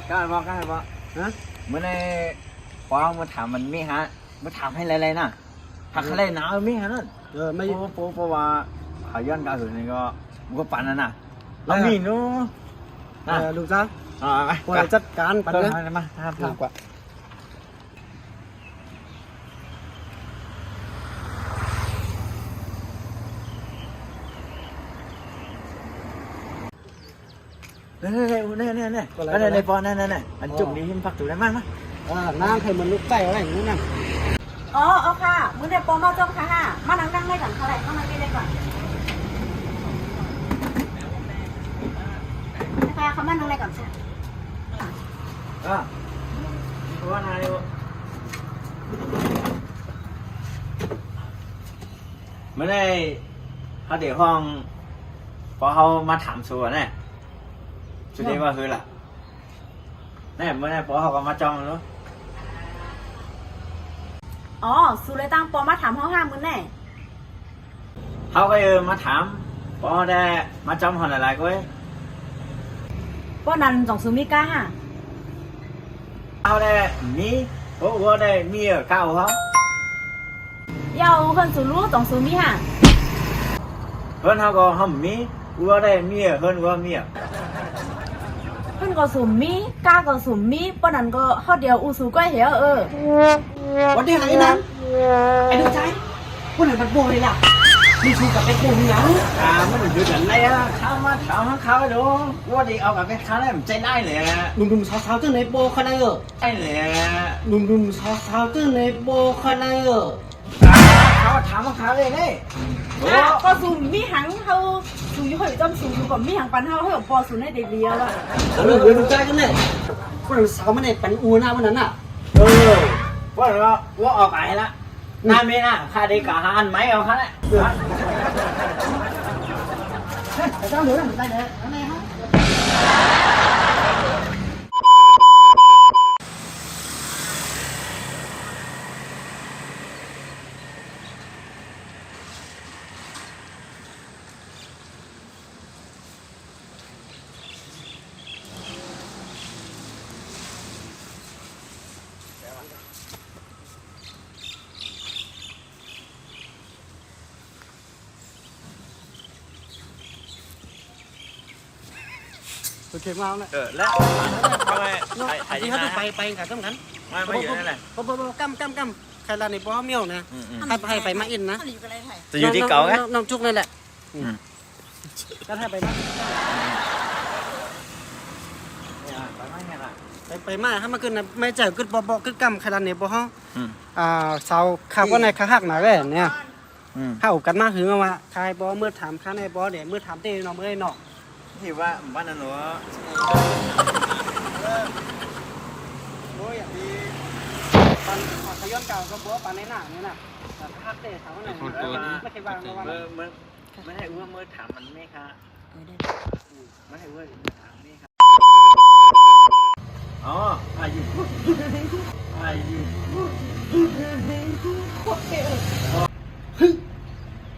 กล้าบอกฮะเมื่อในพอมาถามมันไม่ฮะมาถามให้อะไรๆน่ะผักอะไรหนาวไม่ฮะนั่นไม่เพราะว่าหาย้อนกาหืนนี่ก็มันก็ปั่นน่ะเรามีนู้ลุงจ้าพอจัดการปั่นเลยมาทำกว่าเนี่ยปอเนี่ยอันจุ่มนี้หิมผักถูกได้มากมั้ยน้ำให้มันลุกใจอะไรอย่างนี้นะอ๋อค่ะมื้อเด็กปอมาจมค่ะมานั่งได้ก่อนค่ะแหละเข้ามาได้ก่อนนะคะเขามานั่งได้ก่อนใช่เพราะว่านายไม่ได้เขาเดี๋ยวห้องพอเขามาถามสัวเนี่ยสุดที่ว่าคือล่ะนี่เมื่อไหร่พอเขาก็มาจองแล้วสุเลยตั้งปอมาถามห้ามื้อแน่เขาก็มาถามพอได้มาจองหอนหลายๆก็ปอนันจ่องซูมิก้าเขาได้มีโอ้ว่าได้มีเก้าเขาเยาเพิ่นสูรู้จ่องซูมิเพิ่นเขาก็ห้ามมีว่าได้มีเพิ่นว่ามีเพิ่นก็สูมีก้าก็สูมีปอนันก็เฮาเดียวอูสูก็เหี่ยววันที่ไหนนั้นไอ้ดูใจคนไหนมันโบเลยล่ะมีชูกับไอ้โบนี่นะมันอยู่กันไรเข้ามาถามเขาดูว่าดีเอากับเป็นเขาได้ใจได้เลยนุ่มๆสาวๆจังในโบขนาดได้เลยนุ่มๆสาวๆจังในโบขนาดเขาถามเขาเลยนี่ก็สูมีหังเฮาสูอยู่ให้จำสูอยู่กับมีหังปันเฮาให้ปอสูในเด็กเลี้ยล่ะเดี๋ยวดูใจกันเลยคนสาวมันในปันอูหน้าวันนั้นน่ะว่าออกไปละน้าเมน่ะข้าได้กะหันไหมเอาค่ะเนี่ยแต่ต้องรู้นะได้เลยอะไรฮะโอเคมาแล้วแล้วทำไมที่เขาไปกันก็เหมือนกันไม่อยู่นั่นแหละกำใครลาในบ่อเมี่ยวนะให้ไปมาอินนะจะอยู่ที่เก่าไงน้องจุกนั่นแหละก็ให้ไปมาไปมาถ้ามาขึ้นนะไม่เจอขึ้นบ่ขึ้นกำใครลาในบ่อสาวขับว่าในขาหักหนาแก่เนี่ยเข้ากันมากถึงว่าใครบ่เมื่อถามข้าในบ่อเดี๋ยวเมื่อถามเต้นเมื่อไอ้นอกที่ว่าบ้านนั้นหนูโอ้ยอย่างนี้ตอนขย้อนเก่าก็บัวปานในหน้าเนี่ยนะภาพเตะถามว่าไหนไม่เคยวางระวังไม่ให้อ้วนเมื่อถามมันไม่ค่ะไม่ให้อ้วนถามไม่ค่ะอายุ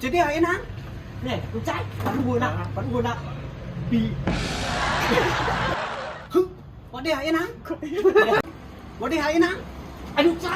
จุดเดียวไอ้นั้นเนี่ยดูใจปันบุญนะปีวันเดียวไอ้นั้นวันเดียวไอ้นั้นไอ้ดูใจ